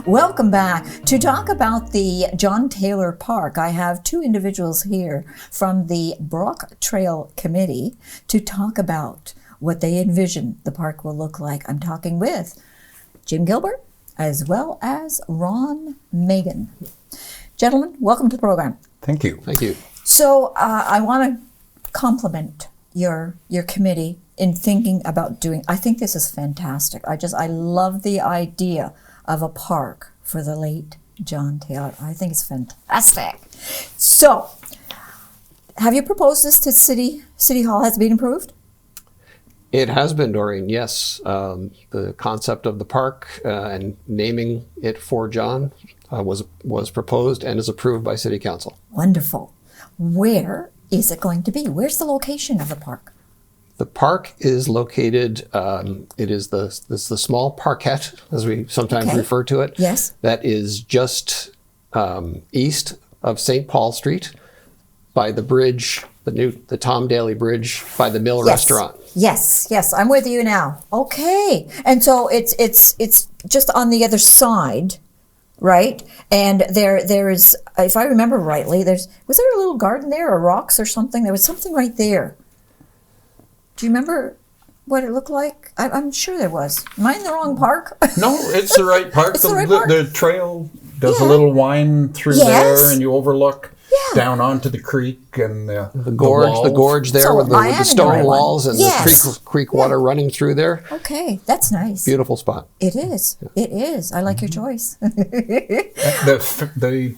Welcome back. To talk about the John Taylor Park, I have two individuals here from the Brock Trail Committee to talk about what they envision the park will look like. I'm talking with Jim Gilbert as well as Ron Magen. Gentlemen, welcome to the program. Thank you. Thank you. So I want to compliment your committee in thinking about doing, I think this is fantastic. I love the idea of a park for the late John Taylor. I think it's fantastic. So, have you proposed this to City Hall? Has it been approved? It has been, Doreen, yes. The concept of the park and naming it for John was proposed and is approved by City Council. Wonderful. Where is it going to be? Where's the location of the park? The park is located, it is the small parkette, as we sometimes refer to it. Yes. That is just east of St. Paul Street by the bridge, the Tom Daly Bridge by the Mill Restaurant. Yes, I'm with you now. Okay. And so it's just on the other side, right? And there is, if I remember rightly, was there a little garden there or rocks or something? There was something right there. Do you remember what it looked like? I'm sure there was. Am I in the wrong park? No, it's the right park. It's the right park? The trail does a little wind through there, and you overlook down onto the creek and the gorge there So with the stone walls and the creek water running through there. Okay, that's nice. Beautiful spot. It is. It is. I like your choice. The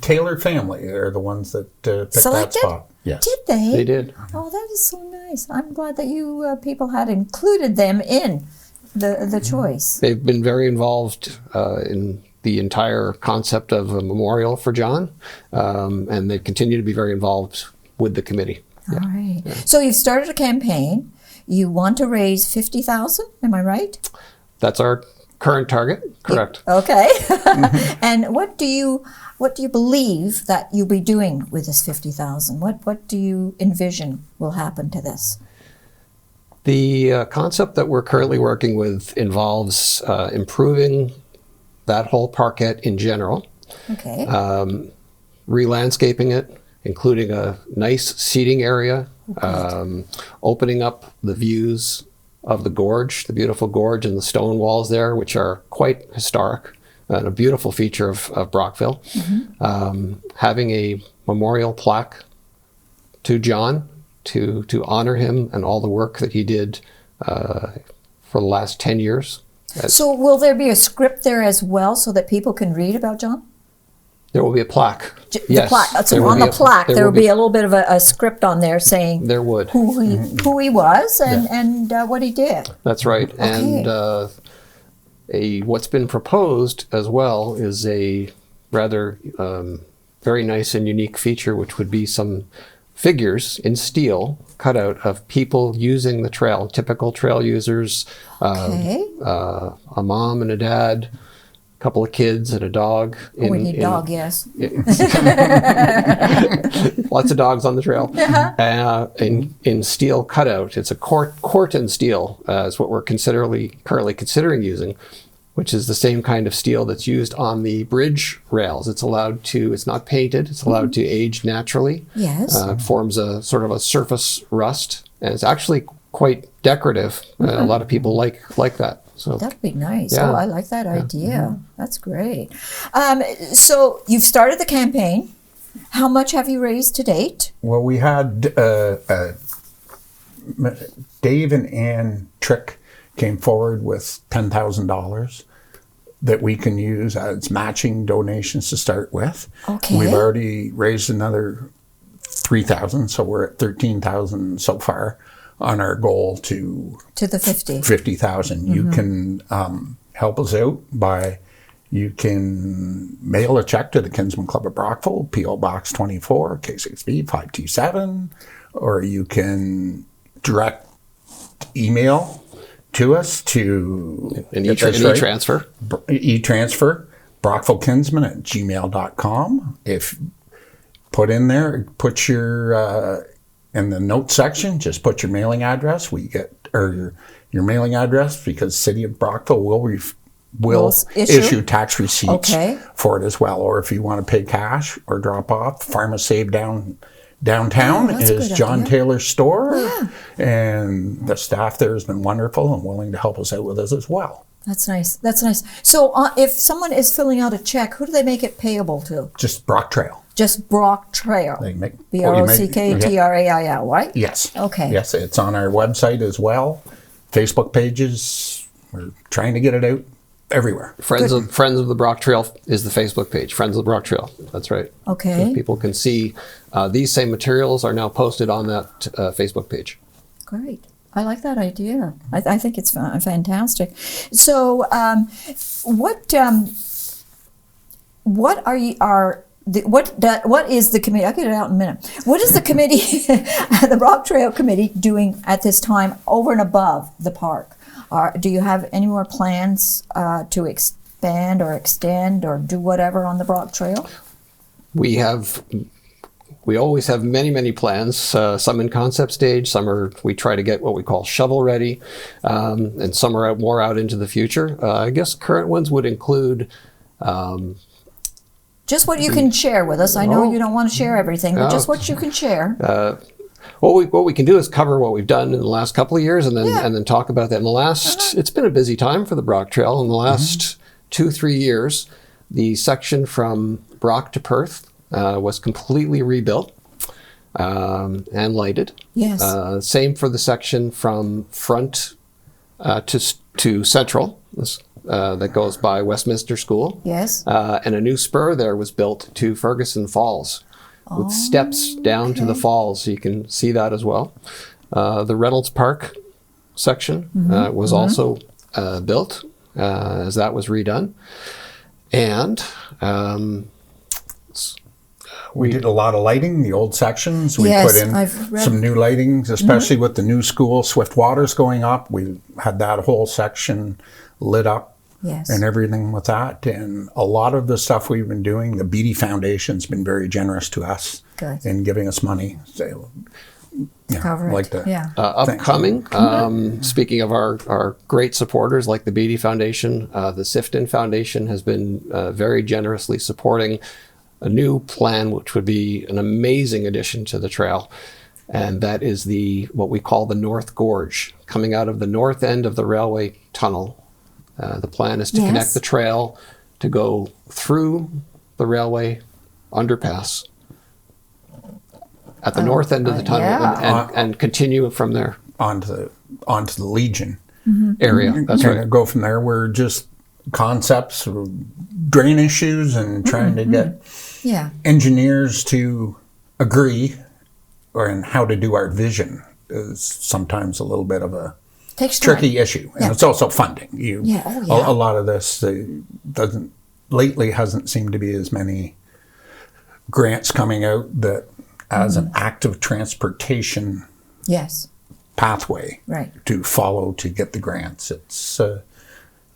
Taylor family are the ones that picked that spot. Yes. Did they? They did. Oh, that is so nice. I'm glad that you people had included them in the choice. They've been very involved in the entire concept of a memorial for John, and they continue to be very involved with the committee. All right. Yeah. So you've started a campaign. You want to raise $50,000. Am I right? That's our current target. Correct. Okay. And what do you believe that you'll be doing with this $50,000? What do you envision will happen to this? The concept that we're currently working with involves improving that whole parkette in general. Okay. Re-landscaping it, including a nice seating area, opening up the views of the gorge, the beautiful gorge and the stone walls there, which are quite historic and a beautiful feature of Brockville. Having a memorial plaque to John to honor him and all the work that he did for the last 10 years. So will there be a script there as well so that people can read about John? There will be a plaque. Yes. So on the plaque, there will be a little bit of a script on there saying there would who he was and what he did. That's right. Okay. And what's been proposed as well is a rather very nice and unique feature, which would be some figures in steel cut out of people using the trail, typical trail users, a mom and a dad, a couple of kids and a dog. We need a dog, yes. Lots of dogs on the trail. In steel cutout. It's a Corten steel is what we're currently considering using, which is the same kind of steel that's used on the bridge rails. It's not painted, it's allowed to age naturally. Yes. It forms a sort of a surface rust, and it's actually quite decorative. A lot of people like that. So that'd be nice. Yeah. Oh, I like that idea. That's great. So you've started the campaign. How much have you raised to date? Well, we had Dave and Ann Trick came forward with $10,000 that we can use as matching donations to start with. Okay. We've already raised another $3,000, so we're at $13,000 so far on our goal to the 50,000. You can help us out you can mail a check to the Kinsman Club of Brockville, P.O. Box 24, K6B 527, or you can direct email to us to e-transfer, brockvillekinsman@gmail.com. If put in there, put your in the notes section, just put your mailing address. Your mailing address, because City of Brockville will will issue? issue tax receipts for it as well. Or if you want to pay cash or drop off, Pharmasave downtown is John Taylor's store, and the staff there has been wonderful and willing to help us out with this as well. That's nice. That's nice. So if someone is filling out a check, who do they make it payable to? Just Brock Trail. Just Brock Trail. They make BROCKTRAIL, right? Yes. Okay. Yes, it's on our website as well. Facebook pages. We're trying to get it out everywhere. Friends of the Brock Trail is the Facebook page. Friends of the Brock Trail. That's right. Okay. So people can see these same materials are now posted on that Facebook page. Great. I like that idea. I think it's fantastic. So, what is the committee? I'll get it out in a minute. What is the committee, the Brock Trail Committee, doing at this time over and above the park? Do you have any more plans to expand or extend or do whatever on the Brock Trail? We always have many plans, some in concept stage, we try to get what we call shovel ready, and some are more out into the future. I guess current ones would include... just what you can share with us. I know you don't want to share everything, but just what you can share. What we can do is cover what we've done in the last couple of years and then talk about that. It's been a busy time for the Brock Trail. In the last 2-3 years, the section from Brock to Perth was completely rebuilt and lighted. Yes. Same for the section from Front to Central, that goes by Westminster School. Yes. And a new spur there was built to Ferguson Falls with steps down to the falls, so you can see that as well. The Reynolds Park section was also built as that was redone. And... we did a lot of lighting, the old sections. We put in some new lightings, especially with the new school, Swift Waters going up. We had that whole section lit up and everything with that. And a lot of the stuff we've been doing, the Beatty Foundation's been very generous to us in giving us money. So, cover it. Upcoming, speaking of our great supporters like the Beatty Foundation, the Sifton Foundation has been very generously supporting a new plan, which would be an amazing addition to the trail. And that is what we call the North Gorge, coming out of the north end of the railway tunnel. The plan is to connect the trail to go through the railway underpass at the north end of the tunnel and continue from there. Onto the Legion area. That's right. Go from there. We're just concepts, drain issues, and trying to get engineers to agree on how to do our vision is sometimes a little bit of a tricky issue. And it's also funding. A lot of this hasn't seemed to be as many grants coming out that as an active transportation pathway to follow to get the grants. It's a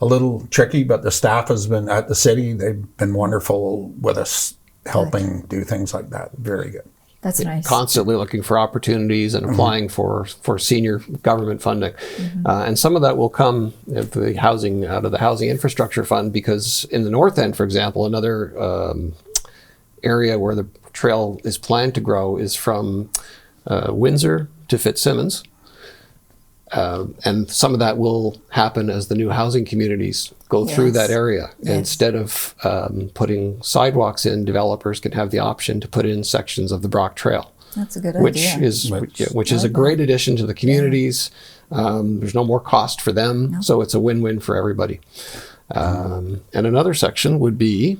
little tricky, but the staff has been at the city. They've been wonderful with us, helping do things like that. Very good. That's nice. Constantly looking for opportunities and applying for senior government funding. And some of that will come out of the Housing Infrastructure Fund, because in the North End, for example, another area where the trail is planned to grow is from Windsor to Fitzsimmons. And some of that will happen as the new housing communities go through that area. Instead of putting sidewalks in, developers can have the option to put in sections of the Brock Trail. That's a good idea. Which is a great addition to the communities. There's no more cost for them, so it's a win-win for everybody. And another section would be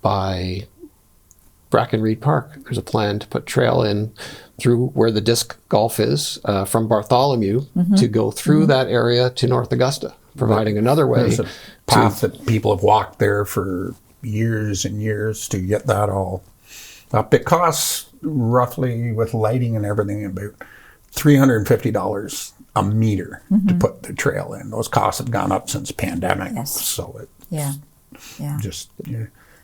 by Brackenreed Park. There's a plan to put trail in through where the disc golf is, from Bartholomew to go through that area to North Augusta, providing another way. There's a path that people have walked there for years and years to get that all up. It costs roughly, with lighting and everything, about $350 a meter to put the trail in. Those costs have gone up since pandemic. So it just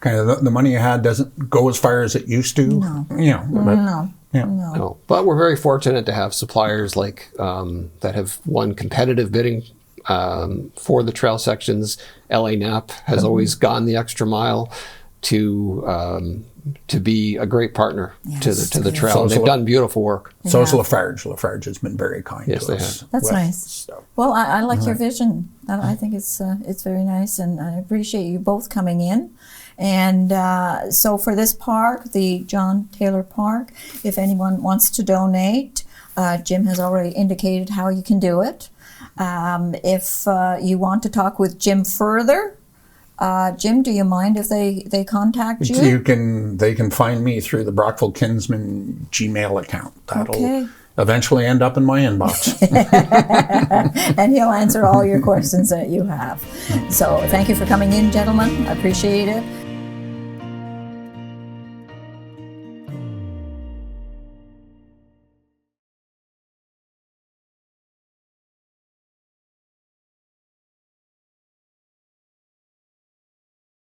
kind of the money you had doesn't go as far as it used to. No. But we're very fortunate to have suppliers like that have won competitive bidding for the trail sections. LA Knapp has always gone the extra mile to be a great partner to the trail. So They've done beautiful work. So is Lafarge. Lafarge has been very kind Yes, to they us. have. That's with nice. stuff. Well, I like your vision. I think it's very nice, and I appreciate you both coming in. And so for this park, the John Taylor Park, if anyone wants to donate, Jim has already indicated how you can do it. If you want to talk with Jim further, Jim, do you mind if they contact you? They can find me through the Brockville Kinsman Gmail account. That'll Okay. eventually end up in my inbox. And he'll answer all your questions that you have. So thank you for coming in, gentlemen. I appreciate it.